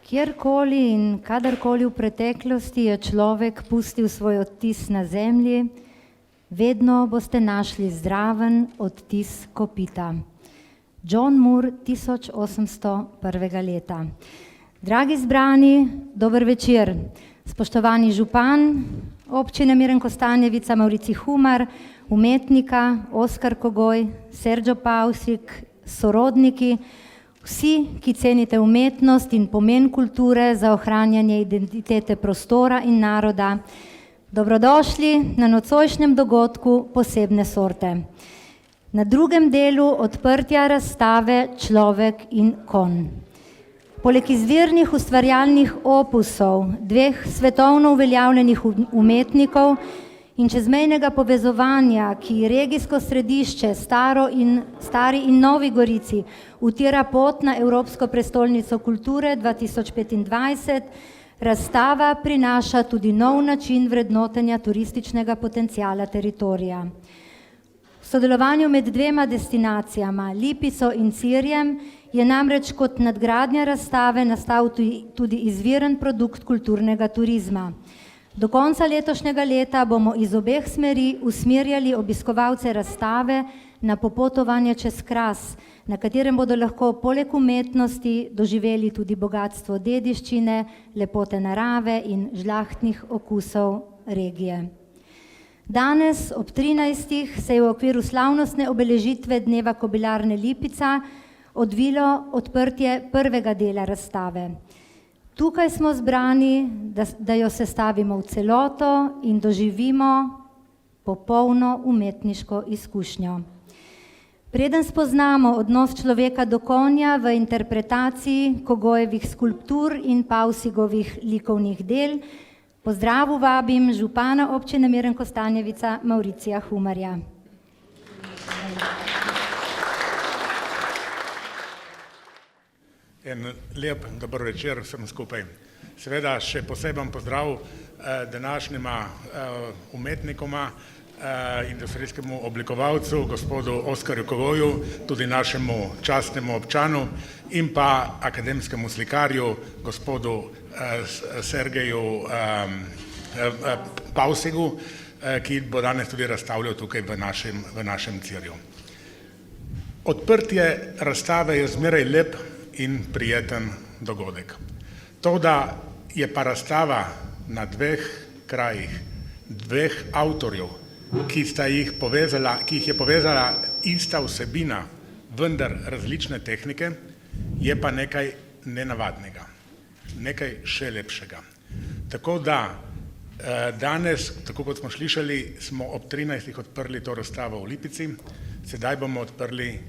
Kjerkoli in kadarkoli v preteklosti je človek pustil svoj odtis na zemlji, vedno boste našli zraven odtis kopita. John Moore, 1801. leta. Dragi zbrani, dober večer. Spoštovani župan občine Miren Kostanjevica, Maurici Humar, umetnika Oskar Kogoj, Sergio Pavsik, sorodniki, vsi, ki cenite umetnost in pomen kulture za ohranjanje identitete prostora in naroda, dobrodošli na nocojšnjem dogodku posebne sorte. Na drugem delu odprtja razstave Človek in konj. Poleg izvirnih ustvarjalnih opusov dveh svetovno uveljavljenih umetnikov in čezmejnega povezovanja, ki regijsko središče Stari in Novi Gorici utira pot na Evropsko prestolnico kulture 2025, razstava prinaša tudi nov način vrednotenja turističnega potenciala teritorija. V sodelovanju med dvema destinacijama, Lipico in Cirjem, je namreč kot nadgradnja razstave nastal tudi izviren produkt kulturnega turizma. Do konca letošnjega leta bomo iz obeh smeri usmerjali obiskovalce razstave na popotovanje čez Kras, na katerem bodo lahko poleg umetnosti doživeli tudi bogatstvo dediščine, lepote narave in žlahtnih okusov regije. Danes ob 13. se je v okviru slavnostne obeležitve Dneva Kobilarne Lipica odvilo odprtje prvega dela razstave. Tukaj smo zbrani, da jo sestavimo v celoto in doživimo popolno umetniško izkušnjo. Preden spoznamo odnos človeka do konja v interpretaciji Kogojevih skulptur in Pavsigovih likovnih del, pozdravu vabim župana občine Miren Kostanjevica, Mauricija Humarja. En lep dober večer vsem skupaj. Seveda še poseben pozdrav današnjima umetnikoma, industrijskemu oblikovalcu, gospodu Oskarju Kogoju, tudi našemu častnemu občanu in pa akademskemu slikarju, gospodu Sergeju Pavsigu, ki bo danes tudi razstavljal tukaj v našem Cirju. Odprtje razstave je zmeraj lep in prijeten dogodek. To, da je pa razstava na dveh krajih, dveh avtorjev, ki jih je povezala ista vsebina, vendar različne tehnike, je pa nekaj nenavadnega, nekaj še lepšega. Tako da danes, tako kot smo slišali, smo ob 13. odprli to razstavo v Lipici, sedaj bomo odprli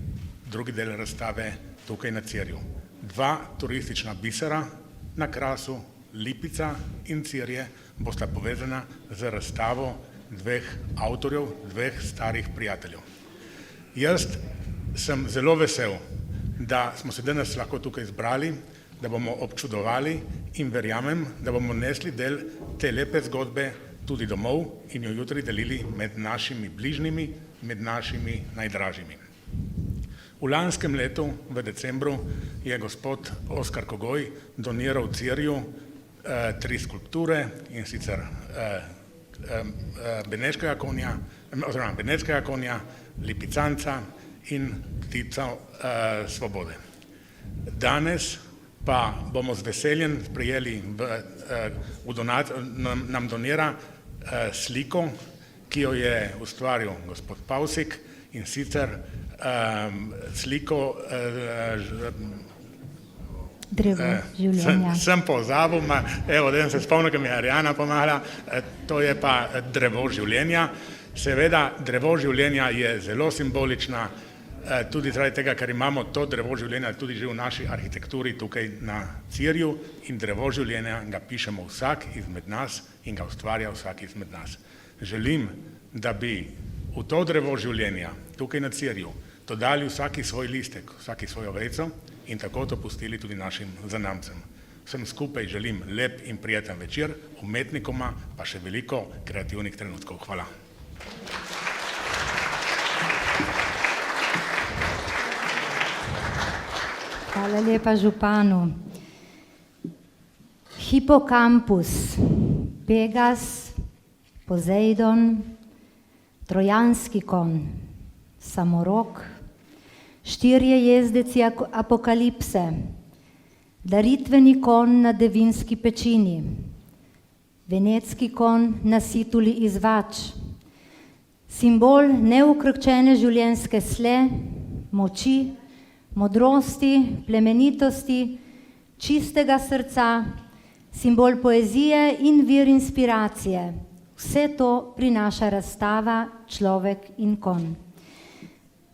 drugi del razstave tukaj na Cirju. Dva turistična bisera na Krasu, Lipica in Cirje, bosta povezana z razstavo dveh avtorjev, dveh starih prijateljev. Jaz sem zelo vesel, da smo se danes lahko tukaj zbrali, da bomo občudovali in verjamem, da bomo nesli del te lepe zgodbe tudi domov in jo jutri delili med našimi bližnjimi, med našimi najdražjimi. V lanskem letu, v decembru, je gospod Oskar Kogoj doniral Cirju 3 skulpture, in sicer beneškega konja, lipicanca in ptico svobode. Danes pa bomo z veseljem prijeli, nam donira sliko, ki jo je ustvaril gospod Pavsik, in sicer sliko Drevo življenja. Sem pozabil, evo, da se spomnim, ki mi je Arjana pomagala, to je pa drevo življenja. Seveda, drevo življenja je zelo simbolična, tudi zaradi tega, ker imamo to drevo življenja tudi že v naši arhitekturi tukaj na Cirju in drevo življenja ga pišemo vsak izmed nas in ga ustvarja vsak izmed nas. Želim, da bi v to drevo življenja tukaj na Cirju dodali vsaki svoj listek, vsaki svojo vejico in tako to pustili tudi našim zanamcem. Vsem skupaj želim lep in prijeten večer, umetnikoma pa še veliko kreativnih trenutkov. Hvala. Hvala lepa županu. Hipokampus, Pegas, Pozejdon, Trojanski konj, Samorok, štirje jezdeci apokalipse, daritveni konj na Devinski pečini, venecki konj na Situli izvač, simbol neukrkčene življenjske sle, moči, modrosti, plemenitosti, čistega srca, simbol poezije in vir inspiracije. Vse to prinaša razstava Človek in konj.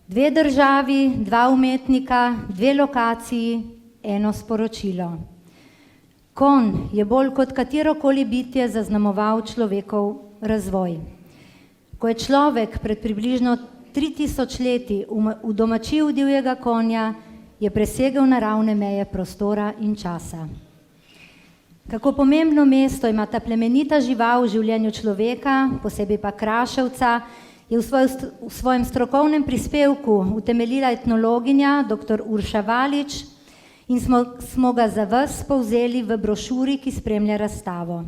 2 državi, 2 umetnika, 2 lokaciji, 1 sporočilo. Konj je bolj kot katerokoli bitje zaznamoval človekov razvoj. Ko je človek pred približno 3000 leti udomačil divjega konja, je presegel naravne meje prostora in časa. Kako pomembno mesto ima ta plemenita žival v življenju človeka, posebej pa Kraševca, je v svojem strokovnem prispevku utemeljila etnologinja dr. Urša Valič in smo ga za vas povzeli v brošuri, ki spremlja razstavo.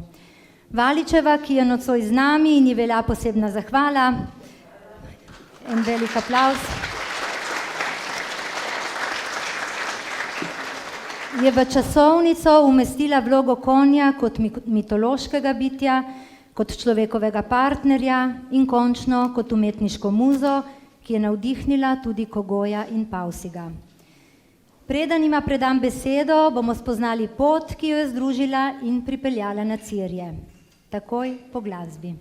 Valičeva, ki je nocoj z nami in ji velja posebna zahvala. En velik aplavz. Je v časovnico umestila vlogo konja kot mitološkega bitja, kot človekovega partnerja in končno kot umetniško muzo, ki je navdihnila tudi Kogoja in Pausiga. Preden jima predam besedo, bomo spoznali pot, ki jo je združila in pripeljala na Cirje. Takoj po glasbi.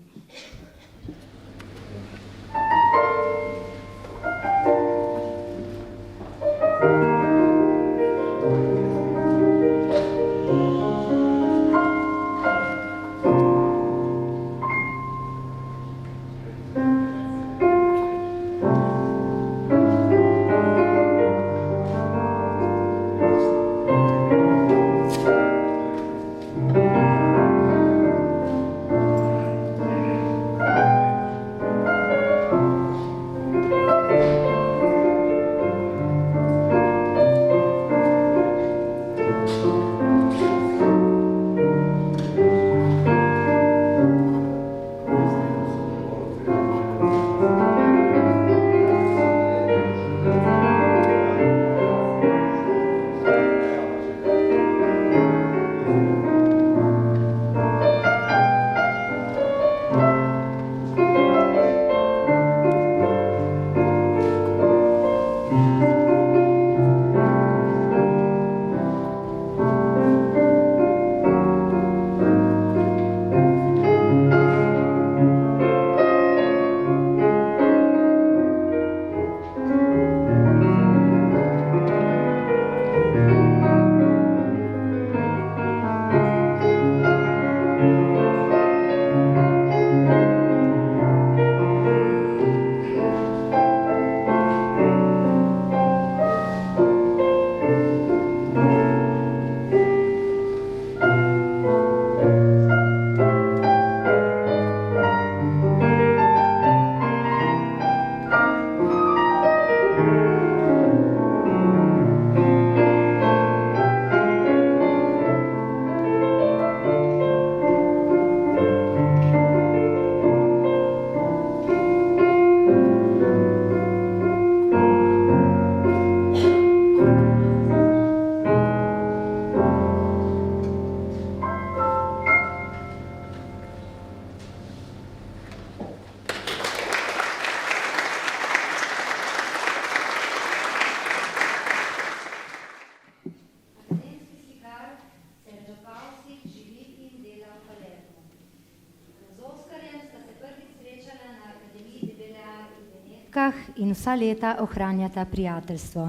In vsa leta ohranjata prijateljstvo.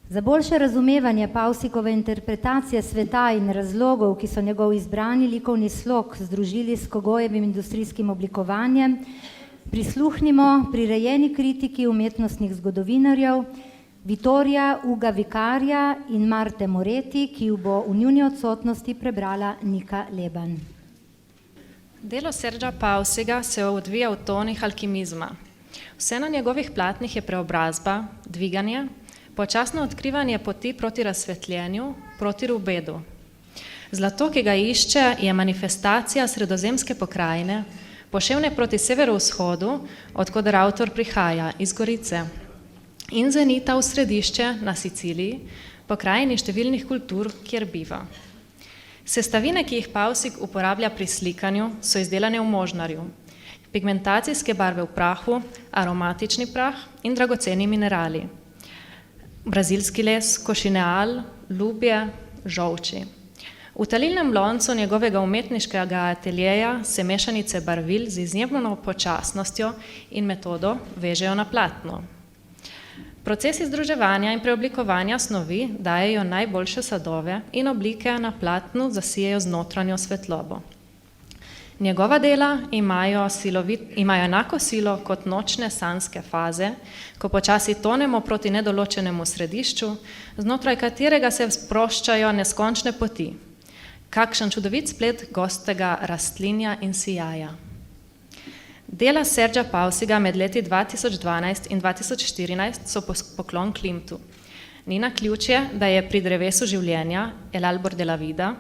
Za boljše razumevanje Pausikove interpretacije sveta in razlogov, ki so njegov izbrani likovni slog združili s Kogojevim industrijskim oblikovanjem, prisluhnimo prirejeni kritiki umetnostnih zgodovinarjev Vittorija Uga Vikarja in Marte Moretti, ki jo bo v njuni odsotnosti prebrala Nika Leban. Delo Sergea Pausiga se odvija v tonih alkimizma. Vse na njegovih platnih je preobrazba, dviganje, počasno odkrivanje poti proti razsvetljenju, proti rubedu. Zlato, ki ga išče, je manifestacija sredozemske pokrajine, poševne proti severovzhodu, odkoder avtor prihaja, iz Gorice, in zenita v središče na Siciliji, pokrajini številnih kultur, kjer biva. Sestavine, ki jih Pavsik uporablja pri slikanju, so izdelane v možnarju. Pigmentacijske barve v prahu, aromatični prah in dragoceni minerali. Brazilski les, košineal, lubje, žolči. V talilnem loncu njegovega umetniškega ateljeja se mešanice barvil z izjemno počasnostjo in metodo vežejo na platno. Procesi združevanja in preoblikovanja snovi dajejo najboljše sadove in oblike na platnu zasijejo z notranjo svetlobo. Njegova dela imajo enako silo kot nočne sanjske faze, ko počasi tonemo proti nedoločenemu središču, znotraj katerega se sproščajo neskončne poti. Kakšen čudovit splet gostega rastlinja in sijaja. Dela Sergea Pavsiga med leti 2012 in 2014 so poklon Klimtu. Ni naključje, da je pri drevesu življenja, El Árbol de la Vida,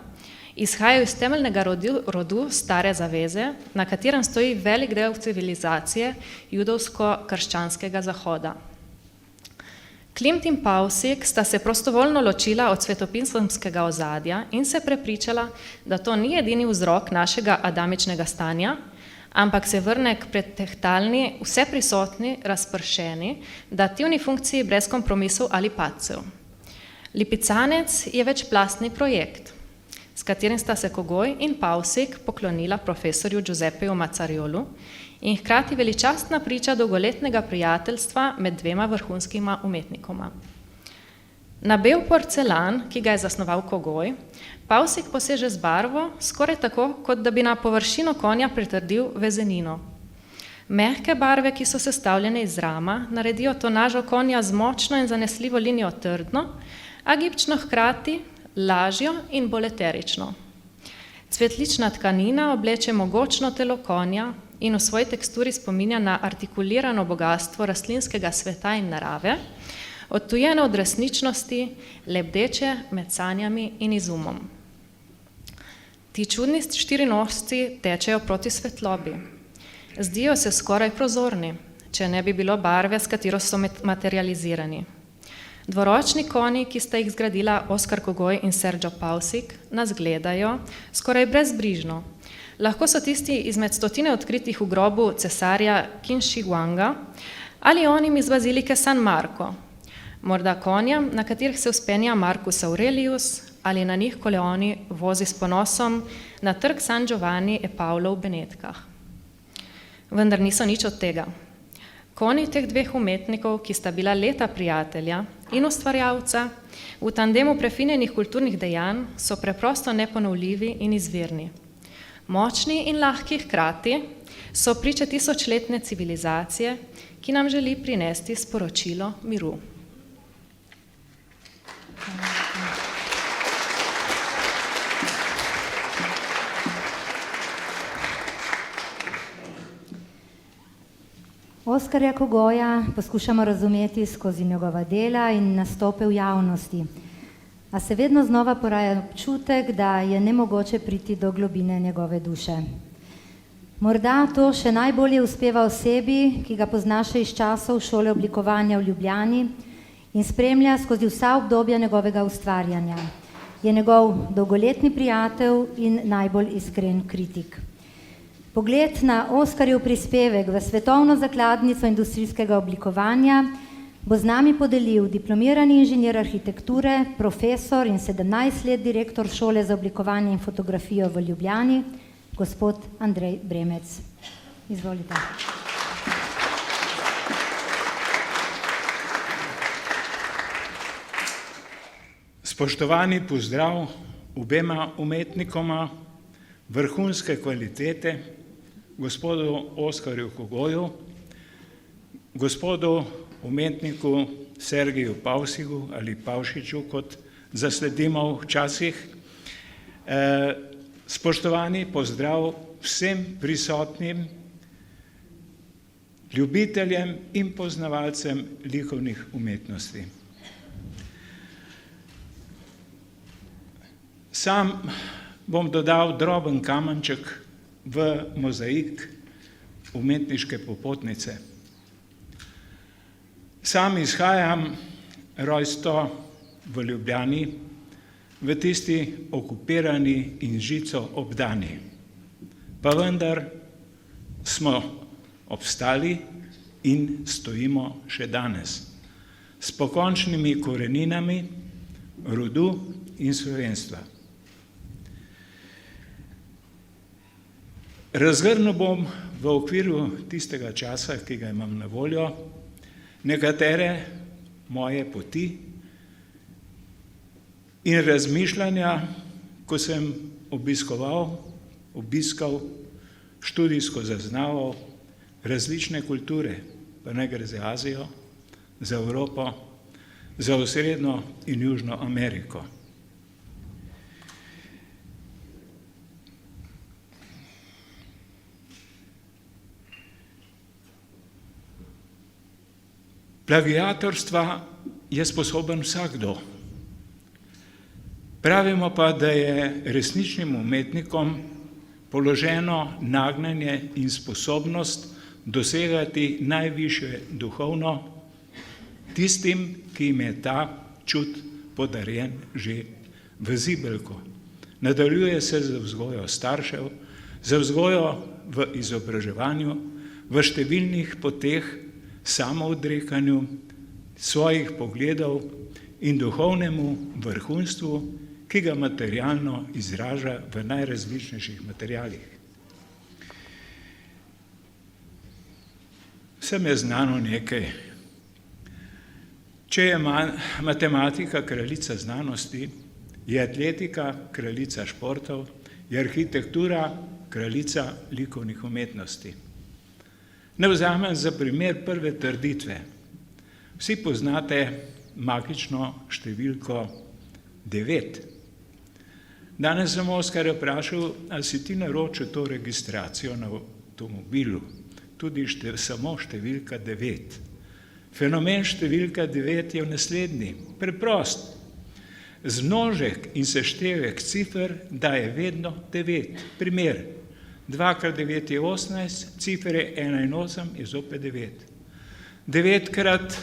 izhajajo iz temeljnega rodu Stare zaveze, na katerem stoji velik del civilizacije judovsko-krščanskega zahoda. Klimt in Pavsik sta se prostovoljno ločila od svetopisemskega ozadja in se prepričala, da to ni edini vzrok našega adamičnega stanja, ampak se vrne k pretehtalni, vseprisotni, razpršeni, dativni funkciji brez kompromisov ali padcev. Lipicanec je večplastni projekt, s katerim sta se Kogoj in Pavsik poklonila profesorju Giuseppeju Mazzariolu in hkrati veličastna priča dolgoletnega prijateljstva med dvema vrhunskima umetnikoma. Na bel porcelan, ki ga je zasnoval Kogoj, Pavsik poseže z barvo, skoraj tako, kot da bi na površino konja pritrdil vezenino. Mehke barve, ki so sestavljene iz rama, naredijo tonažo konja z močno in zanesljivo linijo trdno, a gibčno hkrati, lažjo in bolj eterično. Cvetlična tkanina obleče mogočno telo konja in v svoji teksturi spominja na artikulirano bogastvo rastlinskega sveta in narave, odtujene od resničnosti, lebdeče med sanjami in izumom. Ti čudni štirinosci tečejo proti svetlobi. Zdijo se skoraj prozorni, če ne bi bilo barve, s katero so materializirani. Dvoročni konji, ki sta jih zgradila Oskar Kogoj in Sergio Pavsik, nas gledajo skoraj brezbrižno. Lahko so tisti izmed stotine odkritih v grobu cesarja Qin Shi Huanga ali onim iz bazilike San Marco. Morda konjem, na katerih se vzpenja Marcus Aurelius, ali na njih Koleoni vozi s ponosom na trg San Giovanni e Paolo v Benetkah. Vendar niso nič od tega. Konji teh dveh umetnikov, ki sta bila leta prijatelja in ustvarjalca, v tandemu prefinjenih kulturnih dejanj, so preprosto neponovljivi in izvirni. Močni in lahki hkrati so priče tisočletne civilizacije, ki nam želi prinesti sporočilo miru. Oskarja Kogoja poskušamo razumeti skozi njegova dela in nastope v javnosti, a se vedno znova poraja občutek, da je nemogoče priti do globine njegove duše. Morda to še najbolje uspeva osebi, ki ga pozna še iz časov šole oblikovanja v Ljubljani in spremlja skozi vsa obdobja njegovega ustvarjanja. Je njegov dolgoletni prijatelj in najbolj iskren kritik. Pogled na Oskarjev prispevek v svetovno zakladnico industrijskega oblikovanja bo z nami podelil diplomirani inženir arhitekture, profesor in 17 let direktor šole za oblikovanje in fotografijo v Ljubljani, gospod Andrej Bremec. Izvolite. Spoštovani pozdrav obema umetnikoma vrhunske kvalitete, gospodu Oskarju Kogoju, gospodu umetniku Sergeju Pavsigu ali Pavšiču, kot zasledimo včasih. Spoštovani pozdrav vsem prisotnim ljubiteljem in poznavalcem likovnih umetnosti. Sam bom dodal droben kamenček v mozaik umetniške popotnice. Sam izhajam rojstvo v Ljubljani, v tisti okupirani in žico obdani. Pa vendar smo obstali in stojimo še danes, s pokončnimi koreninami rodu in slovenstva. Razgrnil bom v okviru tistega časa, ki ga imam na voljo, nekatere moje poti in razmišljanja, ko sem obiskal, študijsko zaznaval različne kulture, pa naj gre za Azijo, za Evropo, za Srednjo in Južno Ameriko. Plagiatorstva je sposoben vsakdo. Pravimo pa, da je resničnim umetnikom položeno nagnjenje in sposobnost dosegati najvišje duhovno tistim, ki jim je ta čut podarjen že v zibelko. Nadaljuje se z vzgojo staršev, z vzgojo v izobraževanju, v številnih poteh samoodrekanju svojih pogledov in duhovnemu vrhunstvu, ki ga materialno izraža v najrazličnejših materialih. Vsem je znano nekaj. Če je matematika kraljica znanosti, je atletika kraljica športov, je arhitektura kraljica likovnih umetnosti. Ne vzamem za primer prve trditve. Vsi poznate magično številko 9. Danes sem Oskarja vprašal, ali si ti naročil to registracijo na avtomobilu, tudi samo številka 9. Fenomen številka 9 je naslednji, preprost. Zmnožek in seštevek cifer daje vedno 9. Primer, 2 krat 9 je 18, cifre 1 in 8 je zopet 9. 9 krat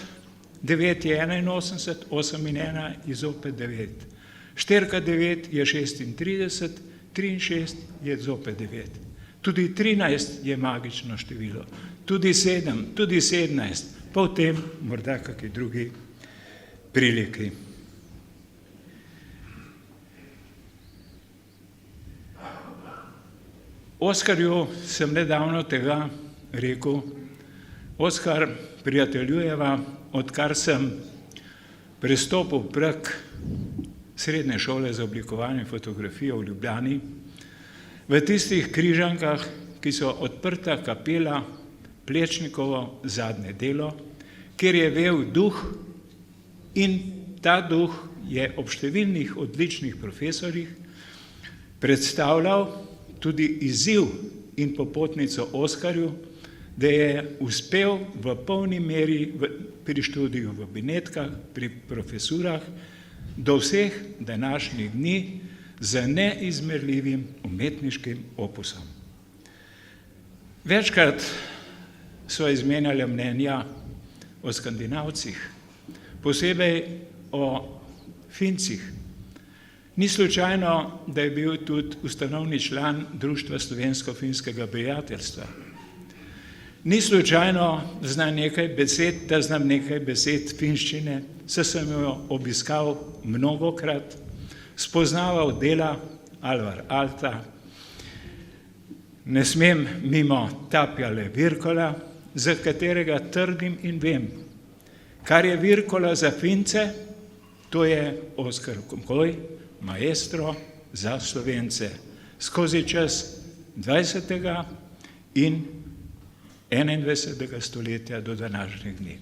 9 je 81, 8 in 1 je zopet 9. 4 krat 9 je 36, 3 in 6 je zopet 9. Tudi 13 je magično število, tudi 7, tudi 17, pa v tem morda kakšni drugi priliki. Oskarju sem nedavno tega rekel, Oskar, prijateljujeva, odkar sem prestopil prek Srednje šole za oblikovanje fotografije v Ljubljani, v tistih Križankah, ki so odprta kapela, Plečnikovo zadnje delo, kjer je vel duh in ta duh je ob številnih odličnih profesorjih predstavljal tudi izziv in popotnico Oskarju, da je uspel v polni meri pri študiju v Benetkah, pri profesurah, do vseh današnjih dni z neizmerljivim umetniškim opusom. Večkrat so izmenjali mnenja o Skandinavcih, posebej o Fincih. Ni slučajno, da je bil tudi ustanovni član Društva slovensko-finskega prijateljstva. Ni slučajno, da znam nekaj besed finščine, saj sem jo obiskal mnogokrat, spoznaval dela Alvar Aalta. Ne smem mimo Tapjale Virkola, za katerega trdim in vem, kar je Virkola za Fince, to je Oskar Komkoj, maestro za Slovence, skozi čas 20. in 21. stoletja do današnjih dni.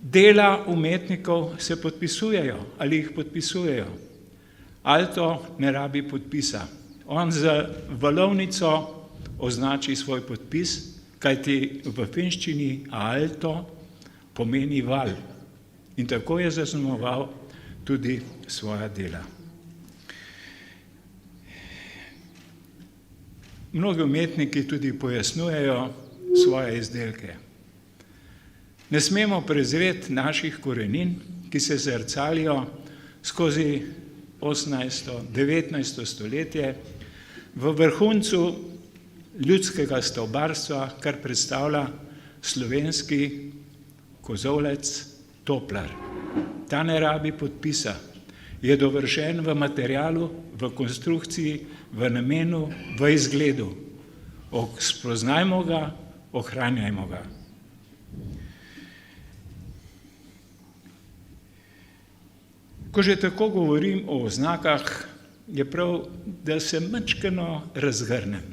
Dela umetnikov se podpisujejo ali jih podpisujejo. Aalto ne rabi podpisa. On z valovnico označi svoj podpis, kajti v finščini Aalto pomeni val. In tako je zaznamoval tudi svoja dela. mnogi umetniki tudi pojasnjujejo svoje izdelke. Ne smemo prezreti naših korenin, ki se zrcalijo skozi 18. 19. stoletje v vrhuncu ljudskega stavbarstva, kar predstavlja slovenski kozolec Toplar. Ta ne rabi podpisa, je dovršen v materialu, v konstrukciji, v namenu, v izgledu. Spoznajmo ga, ohranjajmo ga. Ko že tako govorim o oznakah, je prav, da se majčkeno razgrnem.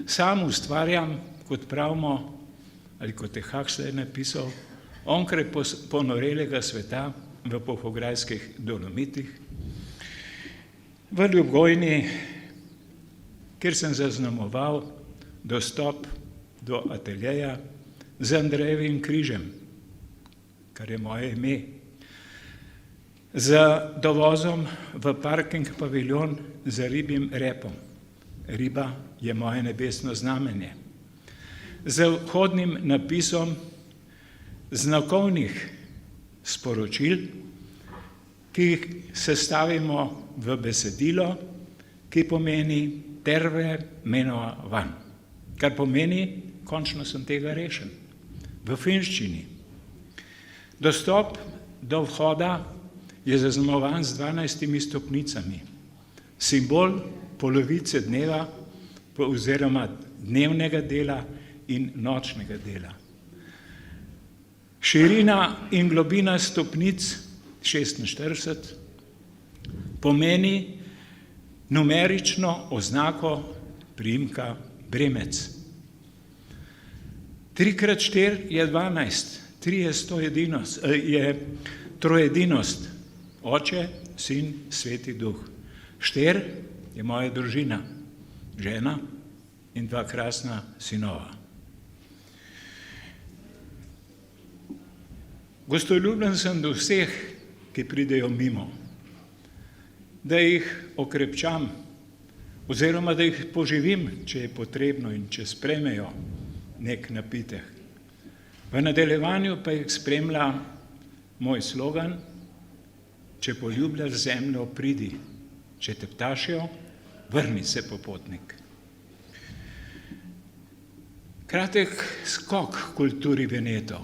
Sam ustvarjam, kot pravimo, ali kot je Huxley napisal, onkraj ponorelega sveta v Polhograjskih Dolomitih, v Ljubgojni, kjer sem zaznamoval dostop do ateljeja z Andrejevim križem, kar je moje ime, z dovozom v parking paviljon za ribjim repom. Riba je moje nebesno znamenje. Z vhodnim napisom znakovnih sporočil, ki jih sestavimo v besedilo, ki pomeni terve menova van, kar pomeni, končno sem tega rešen, v finščini. Dostop do vhoda je zaznamovan z 12 stopnicami, simbol polovice dneva oziroma dnevnega dela in nočnega dela. Širina in globina stopnic 46 pomeni numerično oznako priimka Bremec. 3x4 je 12, 3 je troedinost, Oče, Sin, Sveti Duh. 4 je moja družina, žena in 2 krasna sinova. Gostoljubljen sem do vseh, ki pridejo mimo, da jih okrepčam oziroma da jih poživim, če je potrebno in če sprejmejo nek napitek. V nadaljevanju pa jih spremlja moj slogan: če poljubljaš zemljo, pridi, če te ptašijo, vrni se, popotnik. Kratek skok k kulturi Venetov.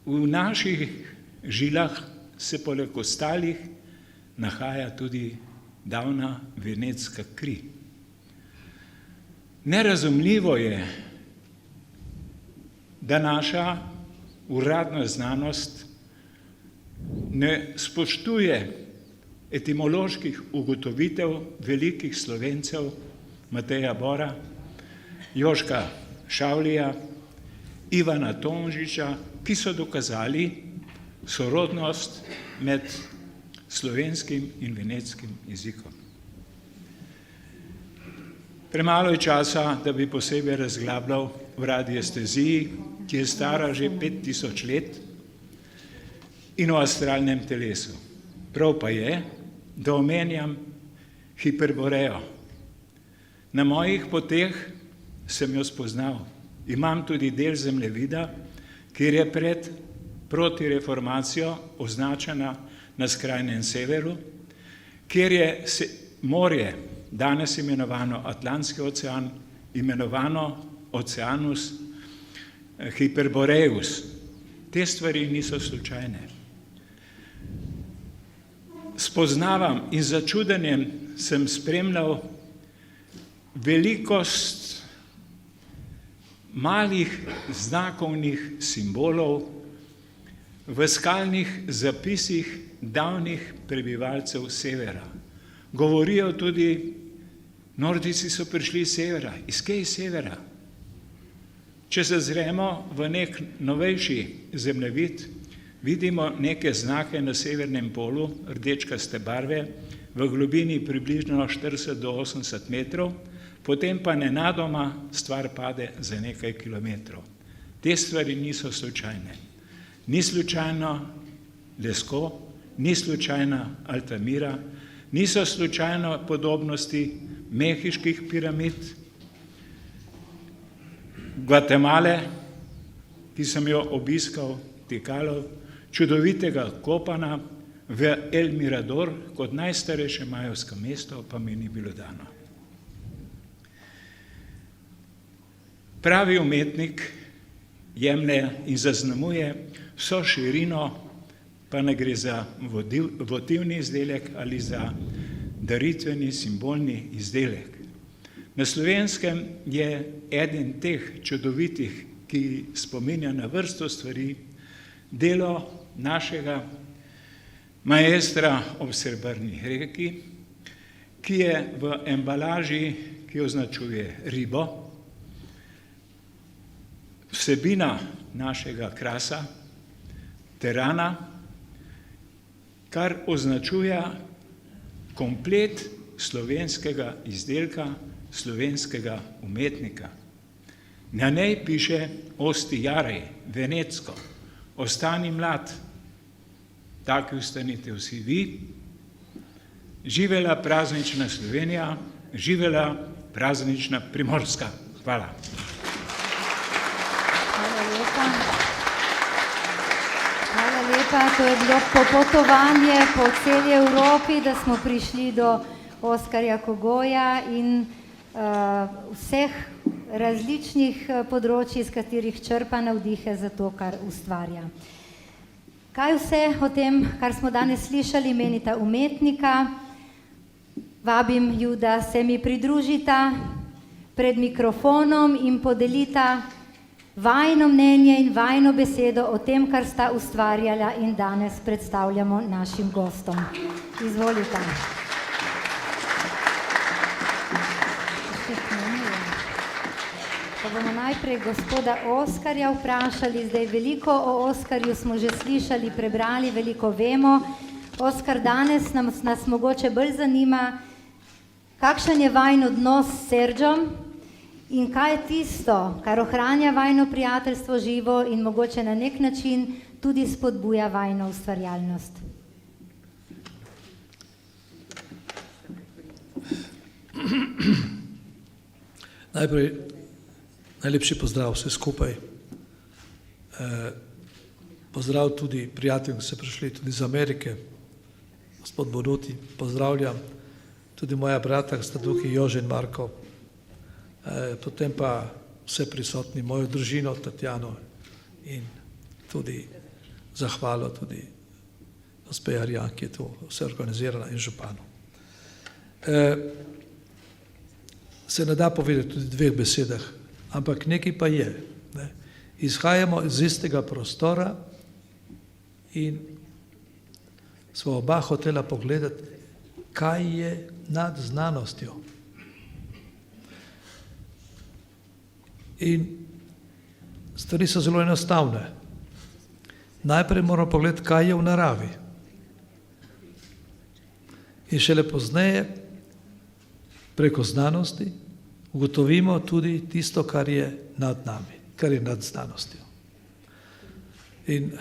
V naših žilah se poleg ostalih nahaja tudi davna venetska kri. Nerazumljivo je, da naša uradna znanost ne spoštuje etimoloških ugotovitev velikih Slovencev Mateja Bora, Jožka Šavlija, Ivana Tomžiča, ki so dokazali sorodnost med slovenskim in venetskim jezikom. Premalo je časa, da bi posebej razglabljal o radiesteziji, ki je stara že 5000 let, in o astralnem telesu. Prav pa je, da omenjam hiperborejo. Na mojih poteh sem jo spoznal. Imam tudi del zemljevida, kjer je pred protireformacijo označena na skrajnem severu, kjer je morje, danes imenovano Atlantski ocean, imenovano Oceanus Hyperboreus. Te stvari niso slučajne. Spoznavam in z začudenjem sem spremljal velikost malih znakovnih simbolov v skalnih zapisih davnih prebivalcev severa. Govorijo tudi, Nordijci so prišli iz severa. Iz kje iz severa? Če se zremo v nek novejši zemljevid, vidimo neke znake na severnem polu, rdečkaste barve, v globini približno 40 do 80 metrov, potem pa nenadoma stvar pade za nekaj kilometrov. Te stvari niso slučajne. Ni slučajno Lesko, ni slučajna Altamira, niso slučajno podobnosti mehiških piramid, Gvatemale, ki sem jo obiskal, Tikalo, čudovitega Kopana, v El Mirador, kot najstarejše majevsko mesto, pa mi ni bilo dano. Pravi umetnik jemlje in zaznamuje vso širino, pa ne gre za votivni izdelek ali za daritveni, simbolni izdelek. Na Slovenskem je eden teh čudovitih, ki spominja na vrsto stvari, delo našega maestra ob Srebrni reki, ki je v embalaži, ki označuje ribo, vsebina našega krasa, terana, kar označuje komplet slovenskega izdelka, slovenskega umetnika. Na njej piše Osti jarej, venecko, ostani mlad, taki ostanite vsi vi, živela praznična Slovenija, živela praznična Primorska. Hvala. Hvala lepa, to je bilo popotovanje po celi Evropi, da smo prišli do Oskarja Kogoja in vseh različnih področji, iz katerih črpa navdihe za to, kar ustvarja. Kaj vse o tem, kar smo danes slišali, menita umetnika? Vabim ju, da se mi pridružita pred mikrofonom in podelita vajno mnenje in vajno besedo o tem, kar sta ustvarjala in danes predstavljamo našim gostom. Izvolite. Pa bomo najprej gospoda Oskarja vprašali, zdaj veliko o Oskarju smo že slišali, prebrali, veliko vemo. Oskar, danes nas mogoče bolj zanima, kakšen je vajin odnos s Sergom in kaj je tisto, kar ohranja vajino prijateljstvo živo in mogoče na nek način tudi spodbuja vajino ustvarjalnost. Najprej najlepši pozdrav vse skupaj. Pozdrav tudi prijateljem, ki so prišli tudi iz Amerike, gospod Bonuti, pozdravljam tudi moja brata, ki sta tukaj, Jože in Marko, potem pa vse prisotni, mojo družino, Tatjano in tudi zahvalo tudi gospe Arjan, ki je to vse organizirala, in županu. Se ne da povedati tudi dveh besedah, ampak nekaj pa je. Ne. Izhajamo iz istega prostora in smo oba hotela pogledati, kaj je nad znanostjo. In stvari so zelo enostavne. Najprej moramo pogledati, kaj je v naravi. In šele pozneje, preko znanosti, ugotovimo tudi tisto, kar je nad nami, kar je nad znanostjo. In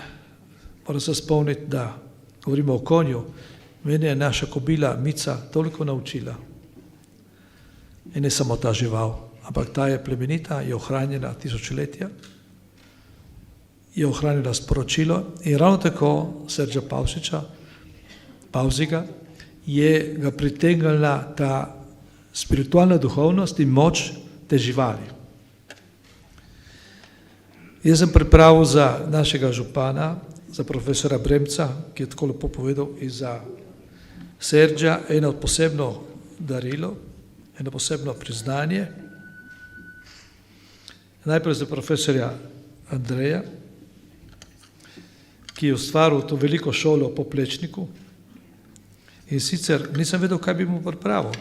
moram se spomniti, da govorimo o konju, meni je naša kobila Mica toliko naučila. In ne samo ta žival, ampak ta je plemenita, je ohranjena tisočletja, je ohranjena sporočilo in ravno tako Sergio Pavziga je ga pritegnila ta spiritualna duhovnost in moč te živali. Jaz sem pripravil za našega župana, za profesora Bremca, ki je tako lepo povedal, in za Sergija eno posebno darilo, eno posebno priznanje. Najprej za profesorja Andreja, ki je ustvaril to veliko šolo po Plečniku in sicer nisem vedel, kaj bi mu pripravil.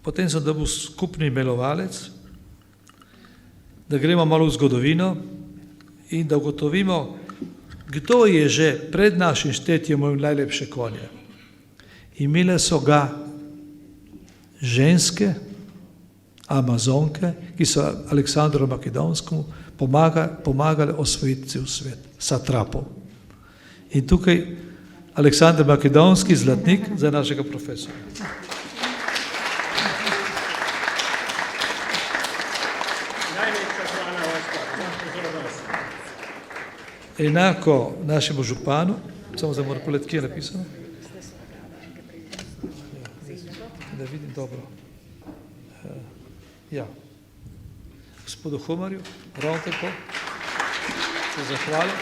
Potem sem dobil skupni imenovalec, da gremo malo v zgodovino in da ugotovimo, kdo je že pred našim štetjem imel najlepše konje. Imele so ga ženske, Amazonke, ki so Aleksandru Makedonskemu pomagali osvojiti cel svet, satrapov. In tukaj Aleksander Makedonski, zlatnik za našega profesora. enako našemu županu, samo za mora pogled, kje je napisano. Da vidim dobro. Ja. Gospodu Humarju, ravno tako, se zahvalim.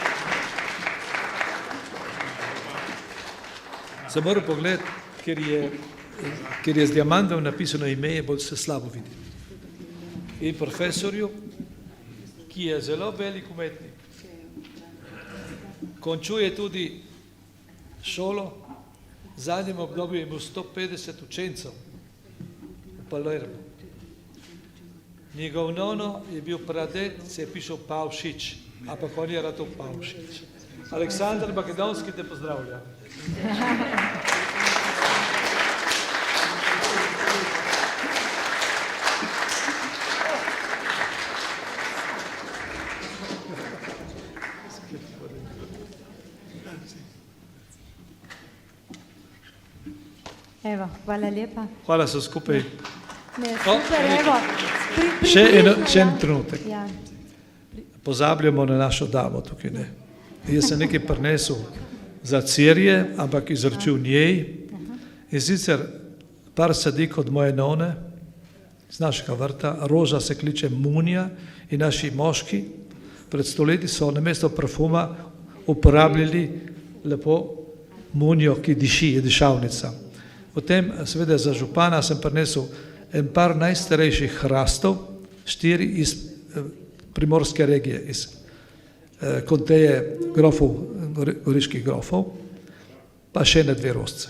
Sem moral pogled, ker je z diamantom napisano ime, bolj se slabo vidi. In profesorju, ki je zelo velik umetnik, končuje tudi šolo, v zadnjem obdobju je imel 150 učencev v Palermu. Njegov nono je bil praded, se je pišel Pavšič, ampak on je ratov Pavšič. Aleksandar Makedonski te pozdravlja. Evo, hvala lepa. Hvala so skupaj. Ne, super, evo. Še en trenutek. Ja. Pozabljamo na našo damo tukaj, ne. Jaz sem nekaj prinesel za Cirje, ampak izročil njej. In sicer par sadik od moje none, z našega vrta, roža se kliče Munija in naši moški pred stoletji so namesto parfuma uporabljali lepo Munijo, ki diši, je dišavnica. Potem seveda za župana sem prinesel en par najstarejših hrastov, 4 iz primorske regije, iz konteje grofov, goriških grofov, pa še ne 2 rožce.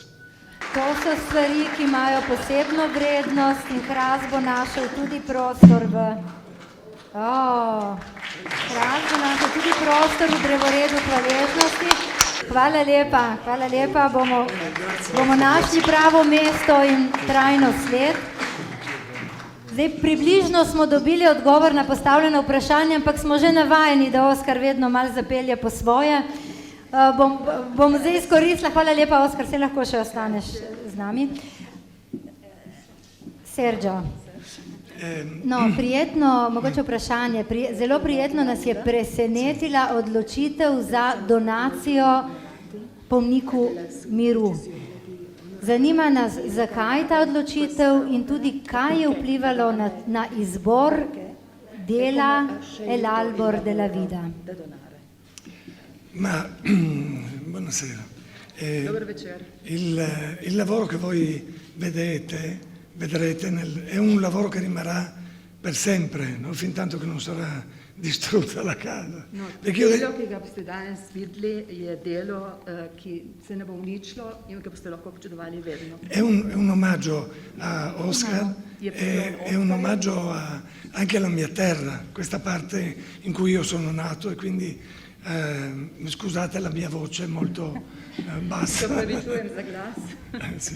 To so stvari, ki imajo posebno vrednost in hrast bo našel tudi prostor v drevoredu hvaležnosti. Hvala lepa, bomo našli pravo mesto in trajno sled. Zdaj, približno smo dobili odgovor na postavljeno vprašanje, ampak smo že navajeni, da Oskar vedno malo zapelje po svoje. Bom zdaj izkoristila, hvala lepa, Oskar, se lahko še ostaneš z nami. Sergio. No, prijetno, mogoče vprašanje, zelo prijetno nas je presenetila odločitev za donacijo pomniku miru. Zanima nas, zakaj ta odločitev in tudi kaj je vplivalo na izbor dela El Albor de la Vida. Ma buonasera. Il lavoro che voi vedrete è un lavoro che rimarrà per sempre, no? Fin tanto che non sarà distrutta la casa. No, delo, ki ga boste danes videli, je delo, ki se ne bo uničilo in ga boste lahko občudovali vedno. È un omaggio a Oscar, è un omaggio anche alla mia terra, questa parte in cui io sono nato e quindi scusate la mia voce molto bassa. Sì.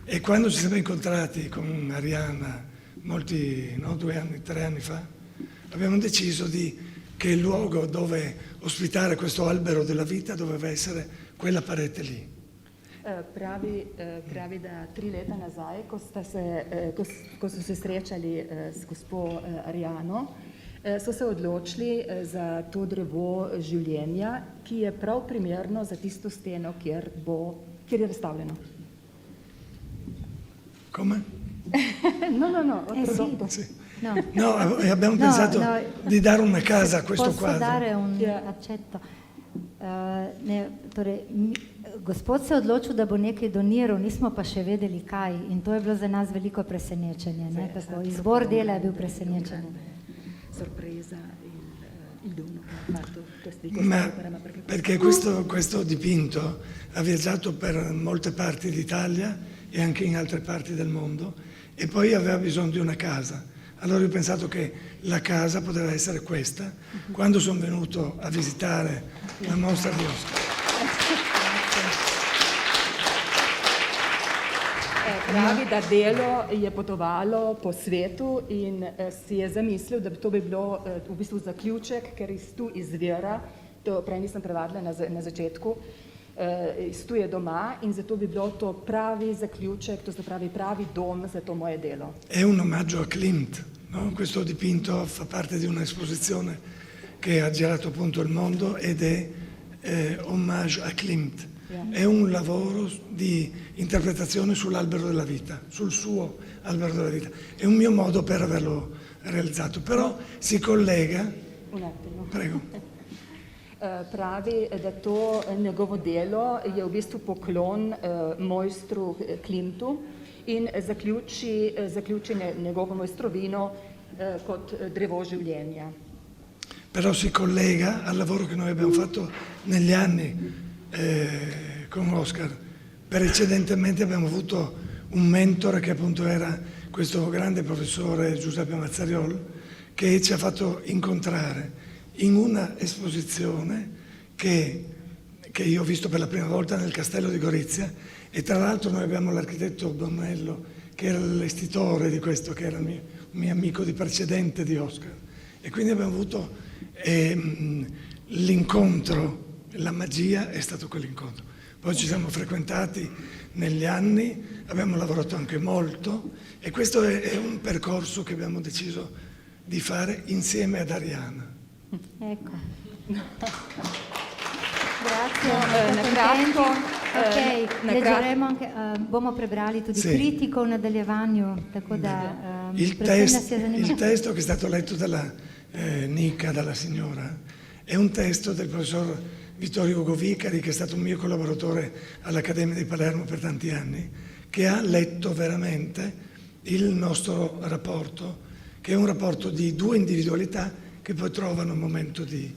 E quando ci siamo incontrati con Arianna, 3 anni fa, abbiamo deciso che il luogo dove ospitare questo albero della vita doveva essere quella parete lì. Pravi, da 3 leta nazaj, ko so se srečali s gospo Ariano, so se odločili za to drevo življenja, ki je prav primerno za tisto steno, kjer je razstavljeno. Come? No, sì. No, abbiamo pensato di dare una casa a questo quadro. Posso dare un accetto? Gospod se je odločil, da bo nekaj doniral, nismo pa še vedeli kaj in to je bilo za nas veliko presenečenje. Izbor dela je bil presenečenje. Sorpresa il dono che ha fatto questi Ma perché questo dipinto ha viaggiato per molte parti d'Italia e anche in altre parti del mondo e poi aveva bisogno di una casa. Allora ho pensato che la casa poteva essere questa quando sono venuto a visitare la mostra di Oscar. Pravi, da delo je potovalo po svetu in si je zamislil, da to bi bilo v bistvu zaključek, ker iz tu izvira, to prej nisem prevadila na začetku, iz tu je doma in zato bi bilo to pravi zaključek, to se pravi pravi dom za to moje delo. È un omaggio a Klimt, no? Questo dipinto fa parte di un'esposizione che ha girato appunto il mondo ed è Hommage a Klimt. È un lavoro di interpretazione sull'albero della vita, sul suo albero della vita. È un mio modo per averlo realizzato, però si collega... Un attimo. Prego. Pravi, da to njegovo delo je v bistvu poklon mojstru Klimtu in zaključi njegovo mojstrovino kot drevo življenja. Però si collega al lavoro che noi abbiamo fatto negli anni con Oscar. Precedentemente abbiamo avuto un mentore che appunto era questo grande professore Giuseppe Mazzariol, che ci ha fatto incontrare in una esposizione che io ho visto per la prima volta nel castello di Gorizia, e tra l'altro noi abbiamo l'architetto Bonnello che era l'allestitore di questo, che era un mio amico di precedente di Oscar, e quindi abbiamo avuto l'incontro, la magia è stato quell'incontro. Poi ci siamo frequentati negli anni, abbiamo lavorato anche molto, e questo è un percorso che abbiamo deciso di fare insieme ad Ariana. Ecco. Na Grazie, kratko, Ok, na leggeremo anche, bomo prebrali tudi Sì. kritiko v nadaljevanju, tako da Il predvsem nas je il zanimalo. testo che è stato letto dalla Nica, dalla signora, è un testo del professor Vittorio Ugo Vicari, che è stato un mio collaboratore all'Accademia di Palermo per tanti anni, che ha letto veramente il nostro rapporto, che è un rapporto di due individualità che poi trovano un momento di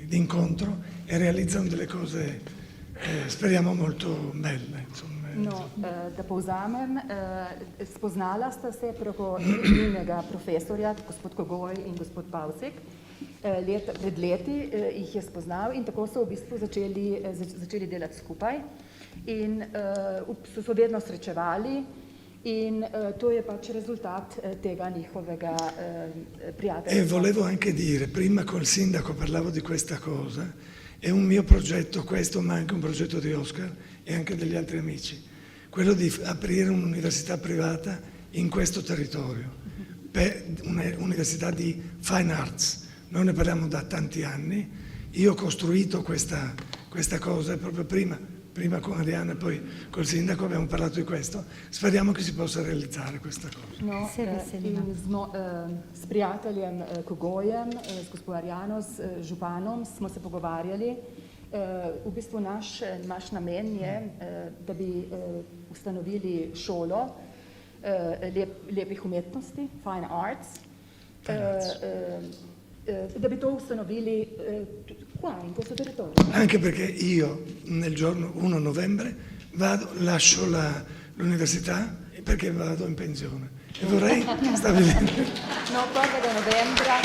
incontro e realizzano delle cose, speriamo, molto belle. Insomma. No, da povzamem, spoznala sta se preko njunega profesorja, gospod Kogoj in gospod Pavsek. Pred leti jih je spoznal in tako so v bistvu začeli delati skupaj. In so vedno srečevali in to je pač rezultat tega njihovega prijateljstva. E volevo anche dire, prima col sindaco parlavo di questa cosa, è un mio progetto questo, ma anche un progetto di Oscar e anche degli altri amici, quello di aprire un'università privata in questo territorio, un'università di fine arts. Noi ne parliamo da tanti anni, io ho costruito questa cosa proprio prima con Ariana e poi col sindaco abbiamo parlato di questo, speriamo che si possa realizzare questa cosa. No, Se veselimo. in s prijateljem Kogojem, s gospod Arjano, s županom smo se pogovarjali. V bistvu naš namen je, da bi ustanovili šolo lepih umetnosti, fine arts, da bi to ustanovili qua, in questo territorio. Anche perché io nel giorno 1 novembre lascio l'università perché vado in pensione e vorrei stabilire. No, 1. novembra.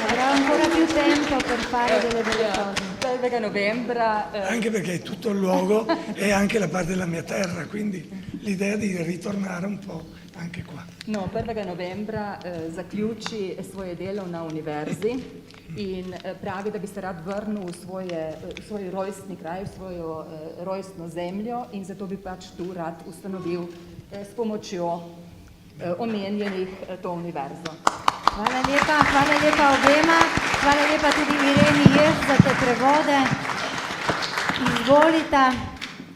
Avrà ancora più tempo per fare delle belle cose. 1. novembra. Anche perché è tutto il luogo e anche la parte della mia terra, quindi l'idea di ritornare un po' anche qua. No, 1. novembra zaključi svoje delo na univerzi in pravi, da bi se rad vrnil v svoj rojstni kraj, v svojo rojstno zemljo, in zato bi pač tu rad ustanovil s pomočjo omenjenih to univerzo. Hvala lepa obema, hvala lepa tudi Ireni Jež za te prevode.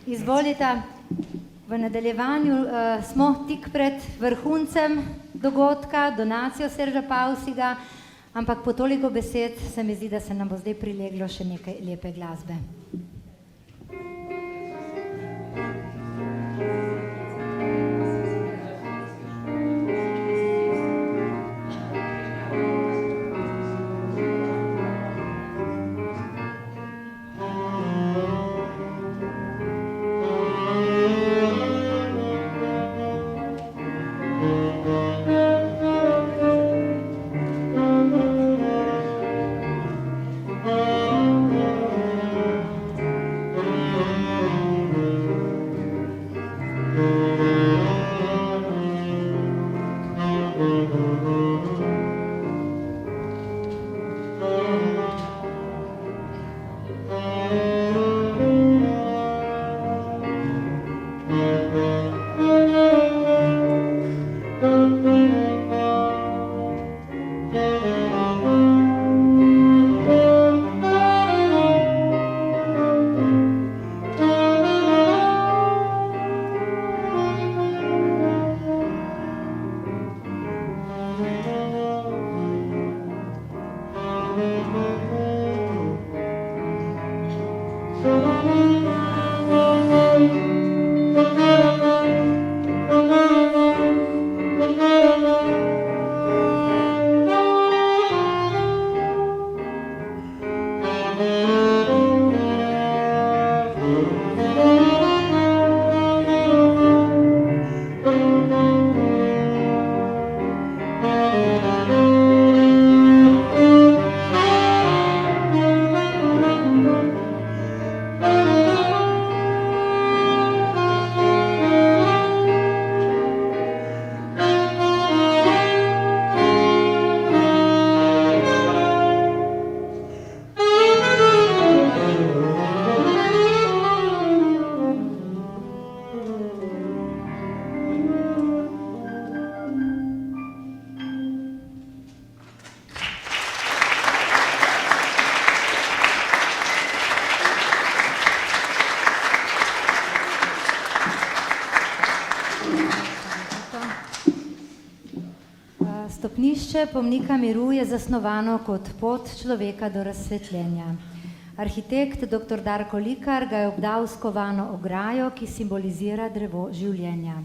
Izvolita. V nadaljevanju smo tik pred vrhuncem dogodka, donacijo Serža Pavsiga, ampak po toliko besed se mi zdi, da se nam bo zdaj prileglo še nekaj lepe glasbe. Stopnišče pomnika miru je zasnovano kot pot človeka do razsvetljenja. Arhitekt dr. Darko Likar ga je obdal s kovano ograjo, ki simbolizira drevo življenja.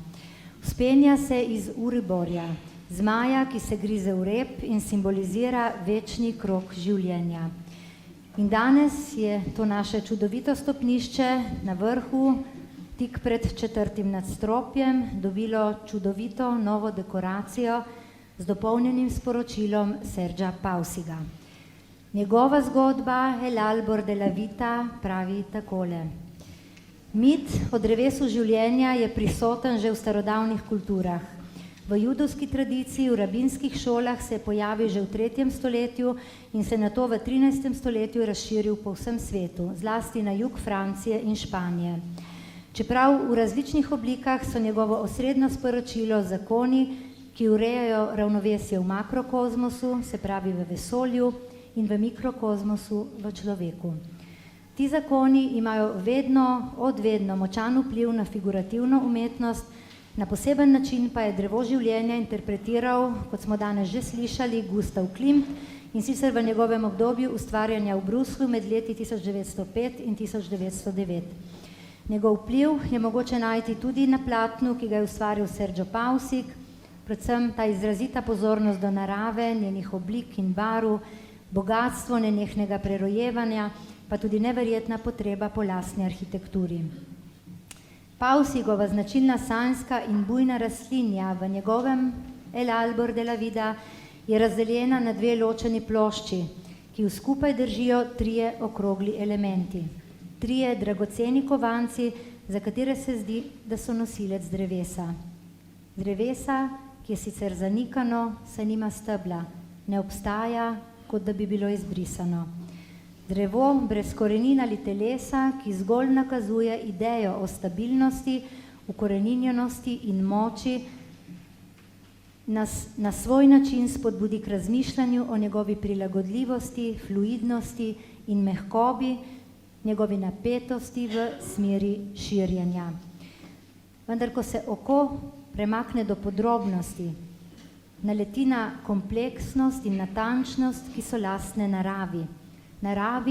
Vzpenja se iz Uriborja, zmaja, ki se grize v rep in simbolizira večni krog življenja. In danes je to naše čudovito stopnišče na vrhu, tik pred 4. nadstropjem, dobilo čudovito novo dekoracijo z dopolnjenim sporočilom Sergea Pausiga. Njegova zgodba El Albor de la Vita pravi takole. Mit o drevesu življenja je prisoten že v starodavnih kulturah. V judovski tradiciji, v rabinskih šolah se je pojavil že v 3. stoletju in se nato v 13. stoletju razširil po vsem svetu, zlasti na jug Francije in Španije. Čeprav v različnih oblikah so njegovo osrednjo sporočilo zakoni, ki urejajo ravnovesje v makrokozmosu, se pravi v vesolju, in v mikrokozmosu v človeku. Ti zakoni imajo odvedno močan vpliv na figurativno umetnost, na poseben način pa je drevo življenja interpretiral, kot smo danes že slišali, Gustav Klimt, in sicer v njegovem obdobju ustvarjanja v Bruslju med leti 1905 in 1909. Njegov vpliv je mogoče najti tudi na platnu, ki ga je ustvaril Sergio Pausig, predvsem ta izrazita pozornost do narave, njenih oblik in barv, bogatstvo nenehnega prerojevanja, pa tudi neverjetna potreba po lastni arhitekturi. Pausigova značilna sanjska in bujna rastlinja v njegovem El Albor de la Vida je razdeljena na 2 ločeni plošči, ki jo skupaj držijo 3 okrogli elementi. 3 dragoceni kovanci, za katere se zdi, da so nosilec drevesa. Drevesa, ki je sicer zanikano, saj nima stebla, ne obstaja, kot da bi bilo izbrisano. Drevo brez korenin ali telesa, ki zgolj nakazuje idejo o stabilnosti, ukoreninjenosti in moči, nas na svoj način spodbudi k razmišljanju o njegovi prilagodljivosti, fluidnosti in mehkobi, njegovi napetosti v smeri širjenja. Vendar, ko se oko premakne do podrobnosti, naleti na kompleksnost in natančnost, ki so lastne naravi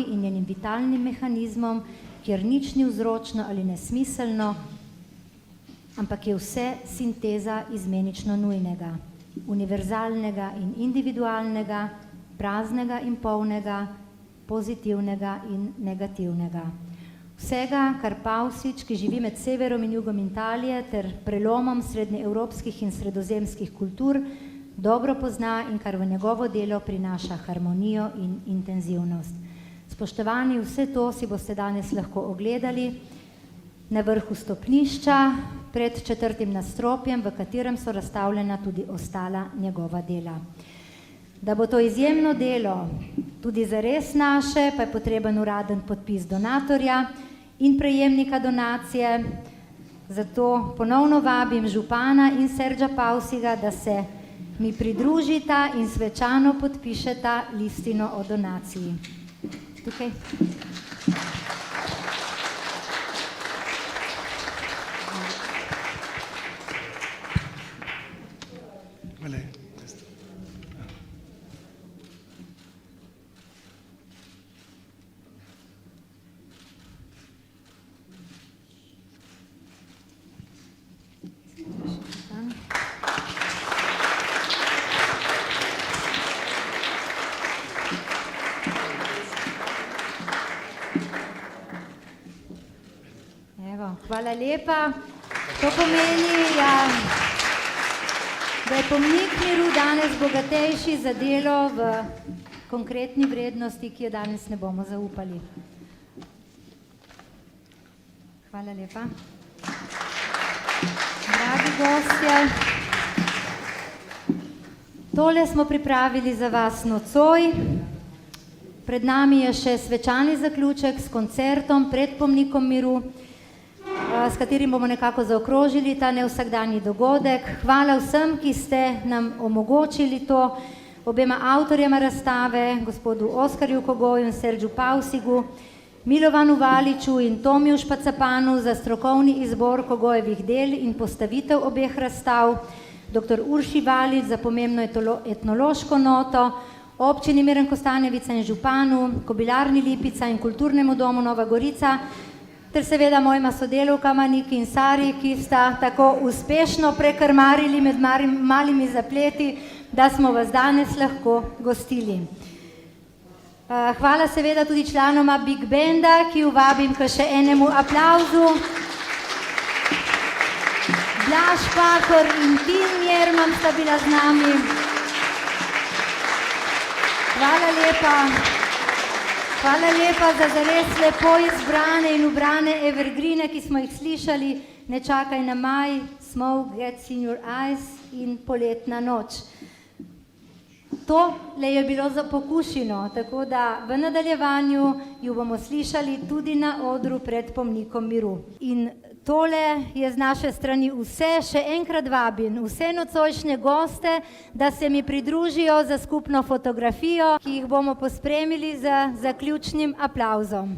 in njenim vitalnim mehanizmom, kjer nič ni vzročno ali nesmiselno, ampak je vse sinteza izmenično nujnega, univerzalnega in individualnega, praznega in polnega, pozitivnega in negativnega. Vsega, kar Pausič, ki živi med severom in jugom Italije ter prelomom srednjeevropskih in sredozemskih kultur, dobro pozna in kar v njegovo delo prinaša harmonijo in intenzivnost. Spoštovani, vse to si boste danes lahko ogledali na vrhu stopnišča pred 4. nadstropjem, v katerem so razstavljena tudi ostala njegova dela. Da bo to izjemno delo tudi zares naše, pa je potreben uraden podpis donatorja in prejemnika donacije. Zato ponovno vabim župana in Sergea Pausiga, da se mi pridružita in svečano podpišeta listino o donaciji. Tukaj. Hvala lepa. To pomeni, da je pomnik miru danes bogatejši za delo v konkretni vrednosti, ki jo danes ne bomo zaupali. Hvala lepa. Dragi gostje, tole smo pripravili za vas nocoj. Pred nami je še svečani zaključek s koncertom pred pomnikom miru, s katerim bomo nekako zaokrožili ta nevsakdanji dogodek. Hvala vsem, ki ste nam omogočili to, obema avtorjema razstave, gospodu Oskarju Kogoju in Serđu Pausigu, Milovanu Valiču in Tomiju Špacapanu za strokovni izbor Kogojevih del in postavitev obeh razstav, dr. Urši Valič za pomembno etnološko noto, občini Miren Kostanjevica in županu, Kobilarni Lipica in Kulturnemu domu Nova Gorica, ter seveda mojima sodelavkama Niki in Sari, ki sta tako uspešno prekrmarili med malimi zapleti, da smo vas danes lahko gostili. Hvala seveda tudi članoma Big Banda, ki vabim k še enemu aplavzu. Blaž Pahor in Tin Jerman sta bila z nami. Hvala lepa za zares lepo izbrane in ubrane evergrine, ki smo jih slišali. Ne čakaj na maj, Smoke Gets in Your Eyes in Poletna noč. To le je bilo za pokušino, tako da v nadaljevanju jo bomo slišali tudi na odru pred pomnikom miru. In tole je z naše strani vse. Še enkrat vabim vse nocojšnje goste, da se mi pridružijo za skupno fotografijo, ki jih bomo pospremili z zaključnim aplavzom.